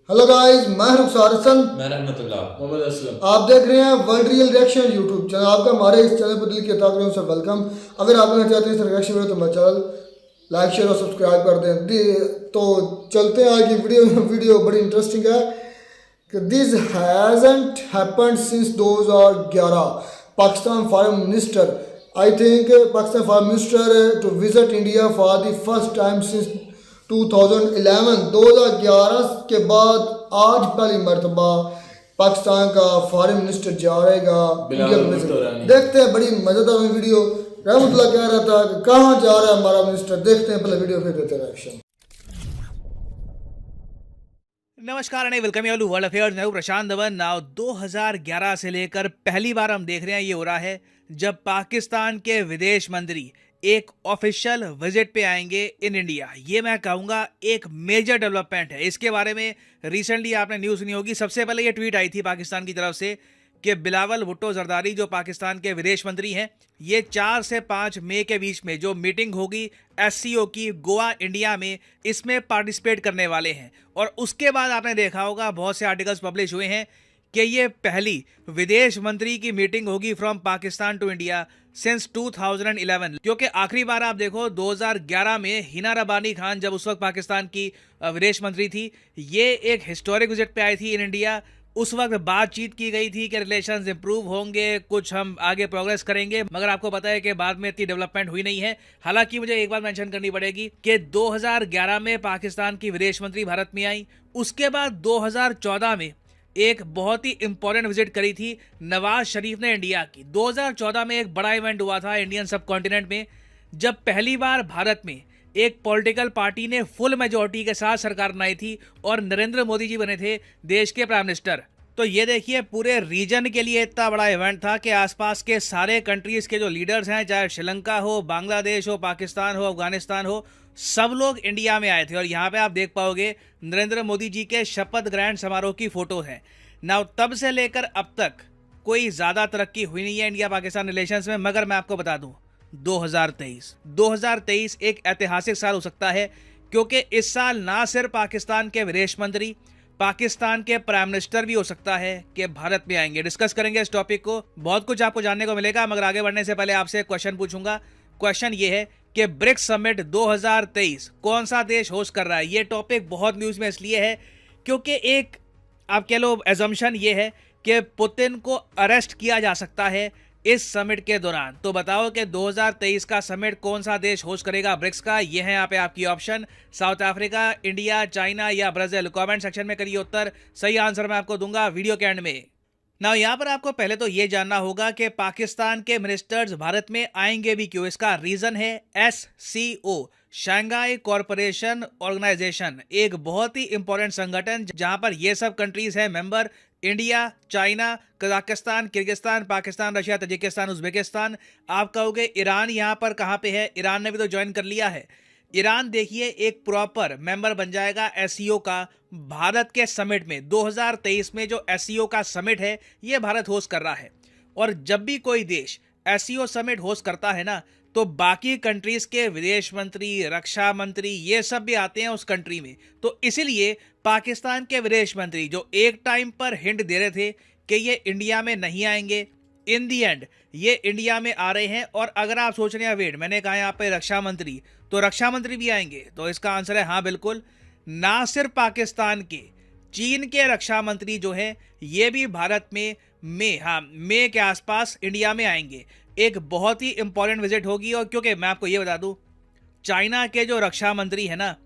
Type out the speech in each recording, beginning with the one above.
Hello guys, मैं रुखसार हसन। मैं रहमतुल्लाह मोहम्मद असलम। आप देख रहे हैं world real reaction YouTube channel. आपका हमारे इस चैनल पर दिल की ताकत से वेलकम। अगर आप लेना चाहते हैं इस रिएक्शन वीडियो तो मैं चैनल लाइक शेयर और सब्सक्राइब कर दें। तो चलते हैं आज की वीडियो बड़ी इंटरेस्टिंग है कि this hasn't happened since 2011। Pakistan foreign minister I think Pakistan foreign minister to visit India for the first time since 2011 के बाद आज पहली मरतबा पाकिस्तान का फॉरेन मिनिस्टर जा रहेगा इंडिया में। देखते हैं, बड़ी मजेदार वीडियो। रहमतुल्लाह कह रहा था कि कहाँ जा रहा है हमारा मिनिस्टर। देखते हैं पहले वीडियो, फिर देते हैं रिएक्शन। नमस्कार and welcome you to world affairs. मैं हूं प्रशांत धवन। नाउ 2011 से लेकर पहली बार हम देख रहे हैं, ये हो रहा है जब पाकिस्तान के विदेश मंत्री एक ऑफिशियल विजिट पे आएंगे इन इंडिया। ये मैं कहूँगा एक मेजर डेवलपमेंट है। इसके बारे में रिसेंटली आपने न्यूज़ सुनी होगी। सबसे पहले ये ट्वीट आई थी पाकिस्तान की तरफ से कि बिलावल भुट्टो जरदारी जो पाकिस्तान के विदेश मंत्री हैं, ये 4 से 5 मई के बीच में जो मीटिंग होगी एससीओ की गोवा इंडिया में, इसमें पार्टिसिपेट करने वाले हैं। और उसके बाद आपने देखा होगा बहुत से आर्टिकल्स पब्लिश हुए हैं कि ये पहली विदेश मंत्री की मीटिंग होगी from Pakistan to India since 2011। क्योंकि आखिरी बार आप देखो 2011 में हिना रबानी खान जब उस वक्त पाकिस्तान की विदेश मंत्री थी, ये एक हिस्टोरिक विजिट पे आई थी इन इंडिया। उस वक्त बातचीत की गई थी कि रिलेशंस इंप्रूव होंगे, कुछ हम आगे प्रोग्रेस करेंगे, मगर आपको पता है कि बाद में इतनी डेवलपमेंट हुई नहीं है। हालांकि मुझे एक बात मेंशन करनी पड़ेगी कि 2011 में पाकिस्तान की विदेश मंत्री भारत में आई। उसके बाद 2014 में एक बहुत ही इंपॉर्टेंट विजिट करी थी नवाज शरीफ ने इंडिया की। 2014 में एक बड़ा इवेंट हुआ था इंडियन सब कॉन्टिनेंट में, जब पहली बार भारत में एक पॉलिटिकल पार्टी ने फुल मेजॉरिटी के साथ सरकार बनाई थी और नरेंद्र मोदी जी बने थे देश के प्राइम मिनिस्टर। तो ये देखिए, पूरे रीजन के लिए इतना बड़ा इवेंट था कि आसपास के सारे कंट्रीज के जो लीडर्स हैं, चाहे श्रीलंका हो, बांग्लादेश हो, पाकिस्तान हो, अफगानिस्तान हो, सब लोग इंडिया में आए थे। और यहाँ पे आप देख पाओगे नरेंद्र मोदी जी के शपथ ग्रहण समारोह की फोटो है। नाउ तब से लेकर अब तक कोई ज्यादा तरक्की हुई नहीं है इंडिया पाकिस्तान रिलेशंस में, मगर मैं आपको बता दूं 2023 एक ऐतिहासिक साल हो सकता है, क्योंकि इस साल ना सिर्फ पाकिस्तान के विदेश मंत्री, पाकिस्तान के प्राइम मिनिस्टर भी हो सकता है कि भारत में आएंगे। डिस्कस करेंगे इस टॉपिक को, बहुत कुछ आपको जानने को मिलेगा। मगर आगे बढ़ने से पहले आपसे एक क्वेश्चन पूछूंगा। क्वेश्चन ये है कि ब्रिक्स समिट 2023 कौन सा देश होस्ट कर रहा है। ये टॉपिक बहुत न्यूज में इसलिए है क्योंकि एक आप कह लो एजम्पशन ये है कि पुतिन को अरेस्ट किया जा सकता है इस समिट के दौरान। तो बताओ कि 2023 का समिट कौन सा देश होस्ट करेगा ब्रिक्स का। ये है यहाँ पे आपकी option, south Africa, India, China या ब्राजील। कमेंट सेक्शन में करिए उत्तर, सही आंसर मैं आपको दूंगा वीडियो के एंड में। ना यहाँ पर आपको पहले तो ये जानना होगा कि पाकिस्तान के मिनिस्टर्स भारत में आएंगे भी क्यों। इसका रीजन है SCO, शंघाई कॉरपोरेशन ऑर्गेनाइजेशन, एक बहुत ही इंपॉर्टेंट संगठन जहां पर ये सब कंट्रीज हैं member. India, China, Kazakhstan, Kyrgyzstan, Pakistan, Russia, Tajikistan, Uzbekistan. आप कहोगे ईरान यहाँ पर कहाँ पे है, ईरान ने भी तो ज्वाइन कर लिया है। ईरान देखिए एक प्रॉपर मेंबर बन जाएगा SCO का भारत के समिट में। 2023 में जो SCO का समिट है ये भारत होस्ट कर रहा है। और जब भी कोई देश SCO समिट होस्ट करता है ना, तो बाकी कंट्रीज के विदेश मंत्री, रक्षा मंत्री, ये सब भी आते हैं उस कंट्री में। तो इसीलिए पाकिस्तान के विदेश मंत्री जो एक टाइम पर हिंट दे रहे थे कि ये इंडिया में नहीं आएंगे, इन दी एंड ये इंडिया में आ रहे हैं। और अगर आप सोच रहे हैं वेट, मैंने कहा यहाँ पे रक्षा मंत्री, तो रक्षा मंत्री भी आएंगे, तो इसका आंसर है हाँ बिल्कुल। ना सिर्फ पाकिस्तान के, चीन के रक्षा मंत्री जो है ये भी भारत में मई के आसपास इंडिया में आएंगे। एक बहुत ही इंपॉर्टेंट विजिट होगी। और क्योंकि मैं आपको ये बता दूं, चाइना के जो रक्षा मंत्री है ना,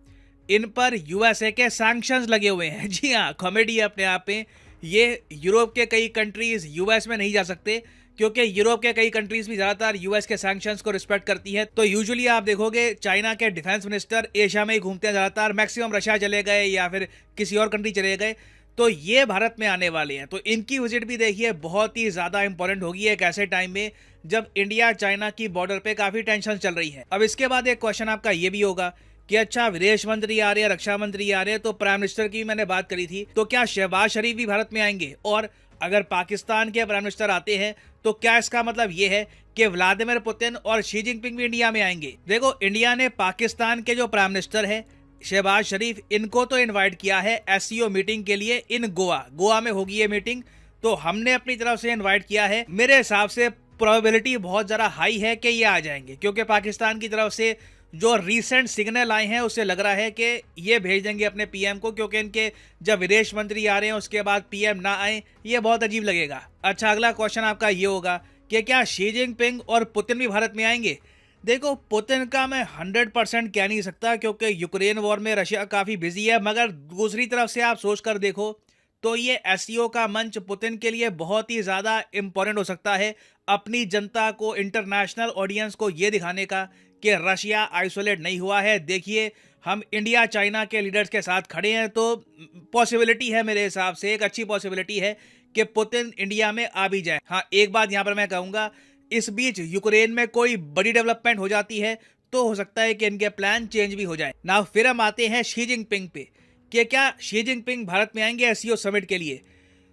इन पर USA के सैंक्शंस लगे हुए हैं। जी हाँ, कॉमेडी है अपने आप में। ये यूरोप के कई कंट्रीज US में नहीं जा सकते क्योंकि यूरोप के कई कंट्रीज भी ज़्यादातर US के सैंक्शंस को रिस्पेक्ट करती है। तो यूजुअली आप देखोगे चाइना के डिफेंस मिनिस्टर एशिया में ही घूमते हैं ज़्यादातर, मैक्सिमम रशिया चले गए या फिर किसी और कंट्री चले गए। तो ये भारत में आने वाले हैं, तो इनकी विजिट भी देखिए बहुत ही ज़्यादा इंपॉर्टेंट होगी एक ऐसे टाइम में जब इंडिया चाइना की बॉर्डर पे काफ़ी टेंशन चल रही है। अब इसके बाद एक क्वेश्चन आपका ये भी होगा कि अच्छा विदेश मंत्री आ रहे हैं, रक्षा मंत्री आ रहे हैं, तो प्राइम मिनिस्टर की मैंने बात करी थी, तो क्या शहबाज शरीफ भी भारत में आएंगे? और अगर पाकिस्तान के प्राइम मिनिस्टर आते हैं तो क्या इसका मतलब ये है कि व्लादिमीर पुतिन और शी जिनपिंग भी इंडिया में आएंगे? देखो, इंडिया ने पाकिस्तान के जो प्राइम मिनिस्टर है शहबाज शरीफ, इनको तो इनवाइट किया है एससीओ मीटिंग के लिए इन गोवा में होगी ये मीटिंग, तो हमने अपनी तरफ से इनवाइट किया है। मेरे हिसाब से प्रोबेबिलिटी बहुत ज़्यादा हाई है कि ये आ जाएंगे, क्योंकि पाकिस्तान की तरफ से जो रीसेंट सिग्नल आए हैं उससे लग रहा है कि ये भेज देंगे अपने पीएम को, क्योंकि इनके जब विदेश मंत्री आ रहे हैं उसके बाद पीएम ना आए, ये बहुत अजीब लगेगा। अच्छा, अगला क्वेश्चन आपका ये होगा कि क्या शी जिनपिंग और पुतिन भी भारत में आएंगे? देखो, पुतिन का मैं 100% कह नहीं सकता, क्योंकि यूक्रेन वॉर में रशिया काफ़ी बिजी है, मगर दूसरी तरफ से आप सोच कर देखो तो ये एससीओ का मंच पुतिन के लिए बहुत ही ज़्यादा इम्पोर्टेंट हो सकता है, अपनी जनता को, इंटरनेशनल ऑडियंस को ये दिखाने का कि रशिया आइसोलेट नहीं हुआ है। देखिए, हम इंडिया चाइना के लीडर्स के साथ खड़े हैं, तो पॉसिबिलिटी है, मेरे हिसाब से एक अच्छी पॉसिबिलिटी है कि पुतिन इंडिया में आ भी जाए। हाँ, एक बात यहाँ पर मैं कहूँगा, इस बीच यूक्रेन में कोई बड़ी डेवलपमेंट हो जाती है तो हो सकता है कि इनके प्लान चेंज भी हो जाए ना। फिर हम आते हैं शी जिनपिंग पे कि क्या शी जिनपिंग भारत में आएंगे एससीओ समिट के लिए?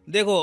देखो,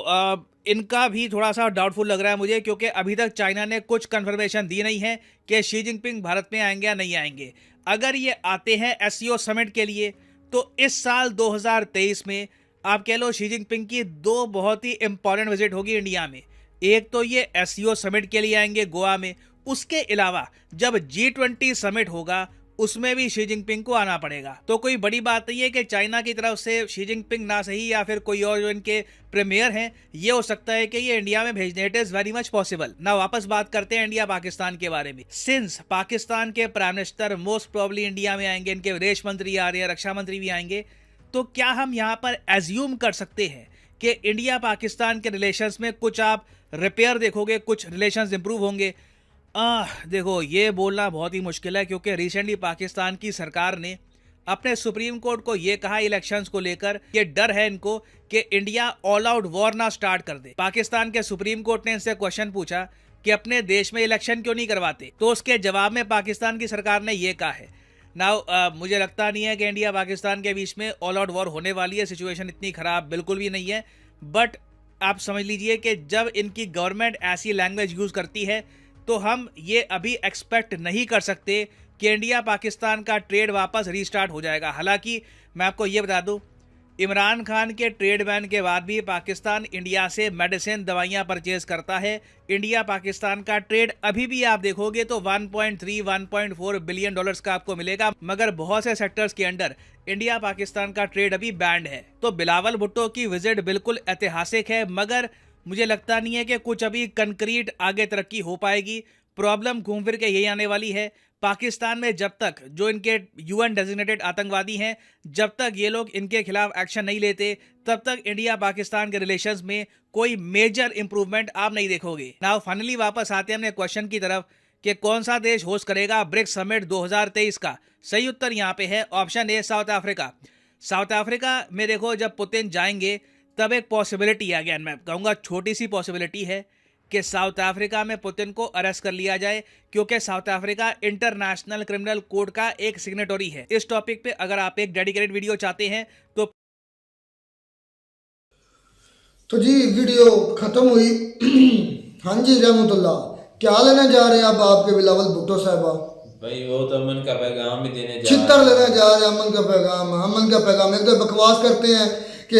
इनका भी थोड़ा सा डाउटफुल लग रहा है मुझे, क्योंकि अभी तक चाइना ने कुछ कंफर्मेशन दी नहीं है कि शी जिनपिंग भारत में आएंगे या नहीं आएंगे। अगर ये आते हैं एससीओ समिट के लिए तो इस साल 2023 में आप कह लो शी जिनपिंग की दो बहुत ही इंपॉर्टेंट विजिट होगी इंडिया में। एक तो ये एससीओ समिट के लिए आएंगे गोवा में, उसके अलावा जब G20 समिट होगा उसमें भी शी जिनपिंग को आना पड़ेगा। तो कोई बड़ी बात नहीं है कि चाइना की तरफ से शी जिनपिंग ना सही या फिर कोई और जो इनके प्रीमियर हैं, ये हो सकता है कि ये इंडिया में भेजने, it is very much possible ना। वापस बात करते हैं इंडिया पाकिस्तान के बारे में। सिंस पाकिस्तान के prime minister most probably India में आएंगे, इनके विदेश मंत्री आ रहे हैं, रक्षा मंत्री भी आएंगे, तो क्या हम यहाँ पर एज्यूम कर सकते हैं कि इंडिया पाकिस्तान के रिलेशंस में कुछ आप रिपेयर देखोगे, कुछ रिलेशंस इंप्रूव होंगे? देखो, ये बोलना बहुत ही मुश्किल है, क्योंकि रिसेंटली पाकिस्तान की सरकार ने अपने सुप्रीम कोर्ट को ये कहा इलेक्शंस को लेकर, ये डर है इनको कि इंडिया ऑल आउट वॉर ना स्टार्ट कर दे। पाकिस्तान के सुप्रीम कोर्ट ने इनसे क्वेश्चन पूछा कि अपने देश में इलेक्शन क्यों नहीं करवाते, तो उसके जवाब में पाकिस्तान की सरकार ने ये कहा है। नाउ मुझे लगता नहीं है कि इंडिया पाकिस्तान के बीच में ऑल आउट वॉर होने वाली है, सिचुएशन इतनी खराब बिल्कुल भी नहीं है, बट आप समझ लीजिए कि जब इनकी गवर्नमेंट ऐसी लैंग्वेज यूज़ करती है तो हम ये अभी एक्सपेक्ट नहीं कर सकते कि इंडिया पाकिस्तान का ट्रेड वापस रीस्टार्ट हो जाएगा। हालांकि मैं आपको ये बता दूं, इमरान खान के ट्रेड बैन के बाद भी पाकिस्तान इंडिया से मेडिसिन, दवाइयां परचेज करता है। इंडिया पाकिस्तान का ट्रेड अभी भी आप देखोगे तो 1.3-1.4 बिलियन डॉलर्स का आपको मिलेगा, मगर बहुत से सेक्टर्स के अंडर इंडिया पाकिस्तान का ट्रेड अभी बैंड है। तो बिलावल भुट्टो की विजिट बिल्कुल ऐतिहासिक है, मगर मुझे लगता नहीं है कि कुछ अभी कंक्रीट आगे तरक्की हो पाएगी। प्रॉब्लम घूम फिर के यही आने वाली है। पाकिस्तान में जब तक जो इनके यूएन डेजिग्नेटेड आतंकवादी हैं, जब तक ये लोग इनके खिलाफ एक्शन नहीं लेते, तब तक इंडिया पाकिस्तान के रिलेशंस में कोई मेजर इंप्रूवमेंट आप नहीं देखोगे। नाउ फाइनली वापस आते हैं अपने क्वेश्चन की तरफ कि कौन सा देश होस्ट करेगा ब्रिक्स समिट 2023 का। सही उत्तर यहाँ पे है option A, south Africa. South Africa में देखो, जब पुतिन जाएंगे तब एक पॉसिबिलिटी है, अगेन मैं कहूँगा छोटी सी पॉसिबिलिटी है कि साउथ अफ्रीका में पुतिन को अरेस्ट कर लिया जाए, क्योंकि south Africa international criminal code का एक सिग्नेटरी है। इस टॉपिक पे अगर आप एक डेडिकेटेड वीडियो चाहते हैं तो जी वीडियो खत्म हुई। हाँ जी, रहमतुल्लाह, क्या लेने जा रहे हैं अब आपके बिलावल भुट्टो साहबा? भाई वो तो अमन का पैगाम भी देने जा छितर लेने जा रहे हैं, अमन का पैगाम। अमन का पैगाम एक तो बकवास करते हैं कि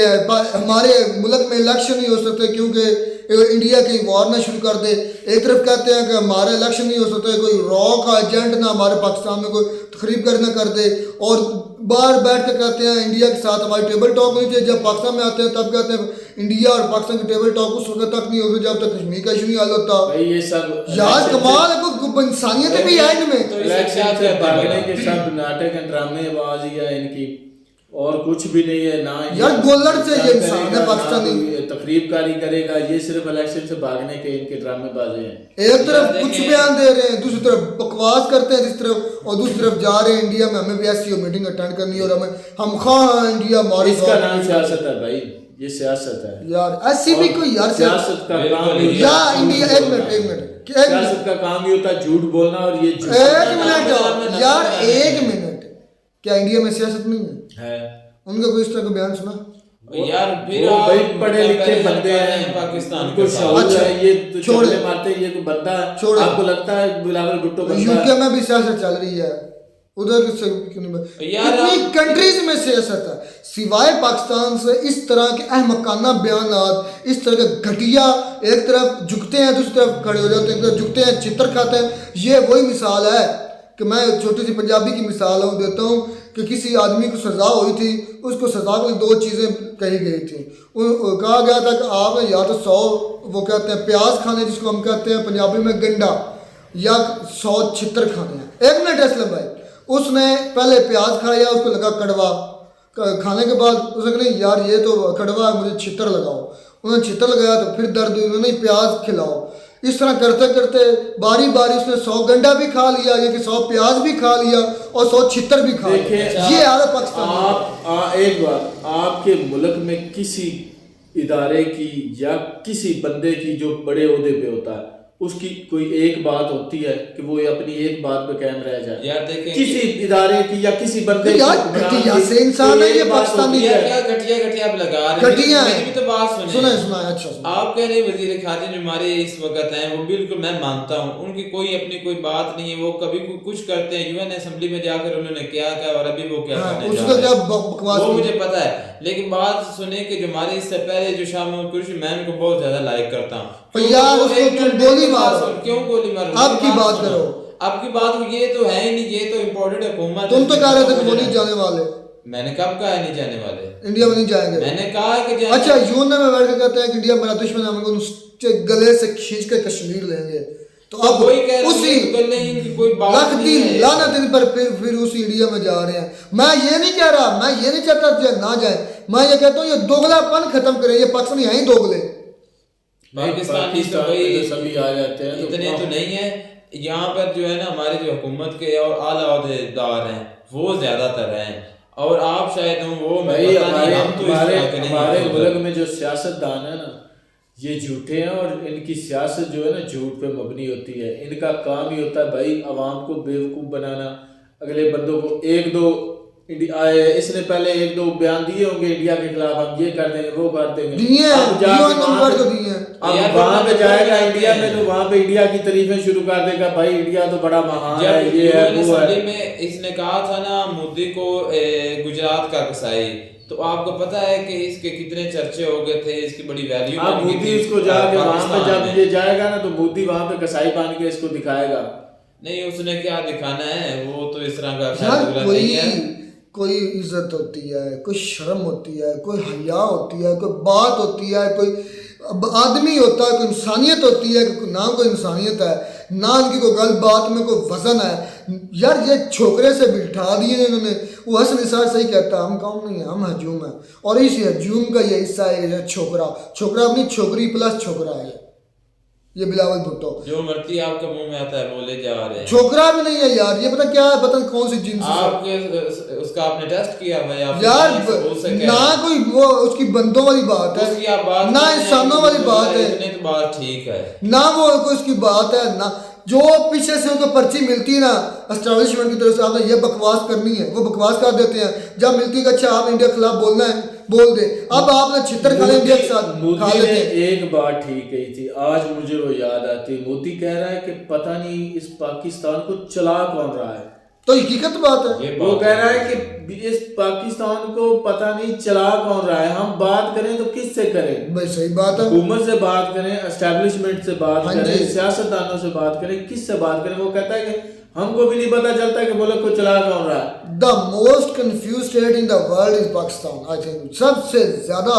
हमारे मुल्क में इलेक्शन नहीं हो सकते क्योंकि इंडिया कहीं वॉर ना शुरू कर दे। एक तरफ कहते हैं कि हमारे इलेक्शन नहीं हो सकते, कोई रॉ का एजेंट ना हमारे पाकिस्तान में कोई तकरीब करना कर दे, और बाहर बैठ के कहते हैं इंडिया के साथ हमारी टेबल टॉक होनी चाहिए। जब पाकिस्तान में आते हैं तब कहते हैं इंडिया और पाकिस्तान की टेबल टॉक उस वक्त तक नहीं होगी जब तक कश्मीर का इशू नहीं हल होता। ये सब यार कमाल है, कोई इंसानियत भी है इनमें। तो इलेक्शन से भागने के सब नाटक ड्रामेबाजी है इनकी, और कुछ भी नहीं है ना। यार गोलर से ये इंसान है पाकिस्तानी, तकरीबकारी करेगा, ये सिर्फ इलेक्शन से भागने के इनके ड्रामेबाजी हैं। एक तरफ कुछ बयान दे रहे हैं, दूसरी तरफ बकवास करते हैं जिस तरफ, और दूसरी तरफ जा रहे हैं इंडिया में हमें भी एससीओ मीटिंग अटेंड करनी है और हम खां इंडिया हमारी। इसका नाम सियासत है भाई, ये सियासत है यार। ऐसी भी कोई यार सियासत का काम या इंडिया, एक मिनट सियासत का काम ही होता है झूठ बोलना, और ये एक मिनट यार, एक मिनट, क्या इंडिया में सियासत नहीं है? उनका कोई इस तरह का बयान सुना? यार फिर वो भाई पढ़े लिखे बंदे हैं पाकिस्तान को, अच्छा है, ये तो छोड़े मारते, ये तो बंदा आपको लगता है बिलावल भुट्टो बंदा? यूके में भी सियासत चल रही है, उधर किससे क्यों नहीं यार इतनी कंट्रीज में सियासत है, सिवाय पाकिस्तान से इस तरह के अहमकाना बयानात, इस तरह के घटिया, एक तरफ झुकते हैं दूसरी तरफ खड़े हो जाते हैं, एक तरफ झुकते हैं चित्र खाते हैं। ये वही मिसाल है कि मैं छोटी सी पंजाबी की मिसाल देता हूँ कि किसी आदमी को सज़ा हुई थी, उसको सज़ा के लिए 2 चीज़ें कही गई थी। कहा गया था कि आप या तो 100 वो कहते हैं प्याज खाने, जिसको हम कहते हैं पंजाबी में गंडा, या 100 छितर खाने हैं। 1 मिनट असलम भाई, उसने पहले प्याज खाया, उसको लगा कड़वा, खाने के बाद उसने कहा नहीं यार ये तो कड़वा है, मुझे छितर लगाओ। उन्होंने छितर लगाया तो फिर दर्द हुई, उन्होंने प्याज खिलाओ। इस तरह करते करते बारी बारी उसने 100 गंडा भी खा लिया, कि 100 प्याज भी खा लिया और 100 छितर भी खा लिया। ये हाल है पाकिस्तान। एक बात, आपके मुल्क में किसी इदारे की या किसी बंदे की जो बड़े ओहदे पे होता है, उसकी कोई एक बात होती है कि वो अपनी एक बात पे कायम रह जाए? यार देखें, किसी इदारे की या किसी बंदे की यार घटिया से इंसान है ये पाकिस्तानी। क्या घटिया आप लगा रहे हैं? घटिया है। मेरी भी तो बात सुने सुने। अच्छा सुने। आप कह रहे वजीर खारिज जो हमारे इस वक्त हैं, वो बिल्कुल मैं मानता हूँ, उनकी कोई अपनी कोई बात नहीं है। वो कभी कुछ करते हैं, यूएन असेंबली में जाकर उन्होंने क्या कहा और अभी वो क्या करने जा रहे हैं वो मुझे पता है। लेकिन बात सुने कि जो हमारे इससे पहले जो शाह महमूद कुरैशी, मैं उनको बहुत ज्यादा लाइक करता हूँ। यार उसको तुम गोली मारो, क्यों गोली मारो? आपकी बात करो, आपकी बात ये तो है ही नहीं, ये तो इम्पोर्टेड हुकूमत। तुम तो कह रहे थे कि वो नहीं जाने वाले। मैंने कब कहा है नहीं जाने वाले? इंडिया में नहीं जाएंगे। मैंने कहा है कि अच्छा यूएन में बैठ के कहते हैं कि इंडिया मेरा दुश्मन है, हम उनके गले से खींच के कश्मीर लेंगे। तो अब कोई कह रहा उसी है कोई बात लख नहीं दी है। लानत इन पर फिर उसी इंडिया में जा रहे हैं। मैं ये नहीं कह रहा, मैं ये नहीं चाहता ना जाए, मैं ये कहता हूँ ये दोगलापन खत्म करें। ये पाकिस्तानी है ही दोगले। पाकिस्तानी तो पाकिस्तान भाई में तो सभी आ जाते हैं, इतने तो नहीं है। यहाँ पर जो है ना हमारे जो हुकूमत के और आला ओहदेदार हैं वो ज्यादातर हैं, और आप शायद हो वो भाई हमारे मुल्क में जो सियासतदान है ना, ये झूठे हैं और इनकी सियासत जो है ना झूठ पे मबनी होती है। इनका काम ही होता है भाई आवाम को बेवकूफ़ बनाना, अगले बंदों को एक दो इसने पहले 1-2 बयान दिए होंगे इंडिया के खिलाफ, हम ये कर देंगे वो कर देंगे, दिए नंबर तो दिए। अब वहाँ पे जाएगा इंडिया में तो वहाँ पे इंडिया की तारीफें शुरू कर देगा, भाई इंडिया तो बड़ा महान है, ये है वो है। में इसने कहा था ना मोदी को गुजरात का कसाई, तो आपको पता है कि इसके कितने चर्चे हो गए थे, इसकी बड़ी वैल्यू अब मोदी इसको जाके वहाँ पे जब ये जाएगा ना तो मोदी वहाँ पे कसाई बन के इसको दिखाएगा। नहीं उसने क्या दिखाना है, वो तो इस तरह का नहीं है। कोई इज्जत होती है, कोई शर्म होती है, कोई हया होती है, कोई बात होती है, कोई आदमी होता है, कोई इंसानियत होती है, ना कोई इंसानियत है ना उनकी कोई गल बात में कोई वजन है। यार ये छोकरे से बिठा दिए इन्होंने। वो हसन निसार सही कहता है, हम कौन नहीं है, हम हजूम है, और इस हजूम का ये हिस्सा है छोकरा अपनी छोकरी प्लस छोकरा है ये बिलावल भुट्टो। जो मर्जी आपके मुंह में आता है बोले जा रहे हैं। छोकरा भी नहीं है यार, ये पता क्या है, पता कौन सी जिन्स आपके उसका आपने टेस्ट किया भाई? आप यार ना कोई वो उसकी बंदों वाली बात है ना इंसानों वाली बात है, इतने तो बात ठीक है ना वो कोई उसकी बात है ना जो पीछे से उनको पर्ची मिलती है ना एस्टैब्लिशमेंट की तरफ से, आपने ये बकवास करनी है वो बकवास कर देते हैं। जब मिलती है अच्छा आप इंडिया के खिलाफ बोलना है बोल दे, अब आपने छितर खा इंडिया के साथ खा लेते हैं। एक बात ठीक कही थी, आज मुझे वो याद आती। मोदी कह रहा है कि पता नहीं इस पाकिस्तान को चला कौन रहा है, तो हकीकत बात है। वो कह रहा है कि इस पाकिस्तान को पता नहीं चला कौन रहा है, हम बात करें तो किससे करें? भाई सही बात है, हुकूमत से बात करें, एस्टैब्लिशमेंट से बात करें, जी। सियासतदानों से बात करें, किससे बात करें? वो कहता है कि हमको भी नहीं पता चलता कि मुल्क को चला कौन रहा है। The most confuse state in the world is Pakistan. I think सबसे ज्यादा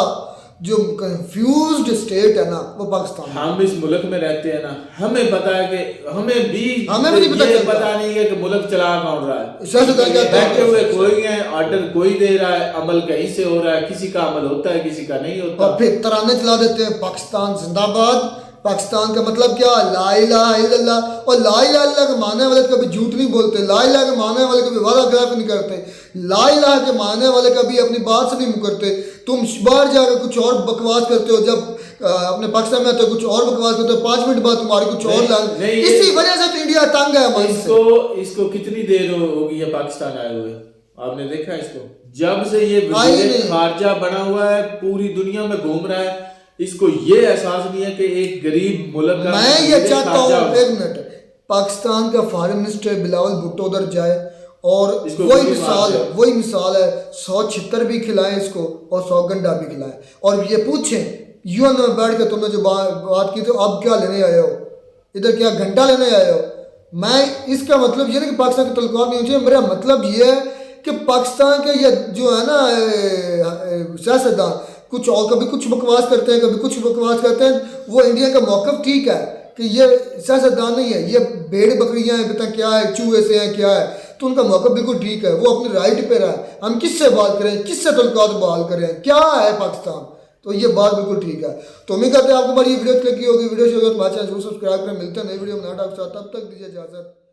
जो कंफ्यूज्ड स्टेट है ना वो पाकिस्तान। हम इस मुल्क में रहते हैं ना, हमें पता है कि हमें भी नहीं पता नहीं है कि मुल्क चला कौन रहा है। सियासतदान क्या बैठे हुए कोई है, ऑर्डर कोई दे रहा है, अमल कहीं से हो रहा है, किसी का अमल होता है किसी का नहीं होता, और फिर तराने चला देते हैं पाकिस्तान जिंदाबाद। पाकिस्तान का मतलब क्या? ला इलाहा इल्लल्लाह। और ला इलाहा इल्लल्लाह के मानने वाले कभी झूठ नहीं बोलते, ला इलाहा के मानने वाले कभी वादा खिलाफ नहीं करते, ला इलाहा के मानने वाले कभी अपनी बात से नहीं मुकरते। तुम बाहर जाकर कुछ और बकवास करते हो, जब अपने पाकिस्तान में आते हो कुछ और बकवास करते हो, 5 मिनट बाद तुम्हारी कुछ और लाल। इसी वजह से तो इंडिया तंग है। इसको कितनी देर होगी ये पाकिस्तान आए हुए? आपने देखा इसको? जब से ये वज़ीर खारजा बना हुआ है पूरी दुनिया में घूम रहा है, इसको ये एहसास नहीं है कि एक गरीब मुल्क का। मैं ये चाहता हूँ, एक मिनट, पाकिस्तान का फॉरेन मिनिस्टर बिलावल भुट्टो उधर जाए और इसको वही गोली मिसाल है 100 छितर भी खिलाएं इसको और 100 गंडा भी खिलाएं और ये पूछें यूएन में बैठ के तुमने जो बात की तो अब क्या लेने आए हो, इधर क्या घंटा लेने आए हो। मैं इसका मतलब ये नहीं कि पाकिस्तान की तल्लुकात नहीं होनी, मेरा मतलब ये है कि पाकिस्तान के ये जो है ना सियासतदान कुछ और कभी कुछ बकवास करते हैं, कभी कुछ बकवास करते हैं। वो इंडिया का मौक़िफ़ ठीक है कि ये सियासतदान नहीं है, ये भेड़ बकरियां हैं, पता क्या है, चूहे से हैं, क्या है, तो उनका मौक़िफ़ बिल्कुल ठीक है, वो अपनी राइट पे रहा। हम किससे बात करें, किससे तल्लुकात बहाल करें, क्या है पाकिस्तान, तो ये बात बिल्कुल ठीक है। तो उम्मीद करते हैं आपको हमारी ये वीडियो क्लिक की होगी। वीडियो शुरू हो तो हमारे चैनल को सब्सक्राइब करें। मिलते हैं नई वीडियो में नया टॉपिक के साथ, तब तक दीजिए इजाज़त।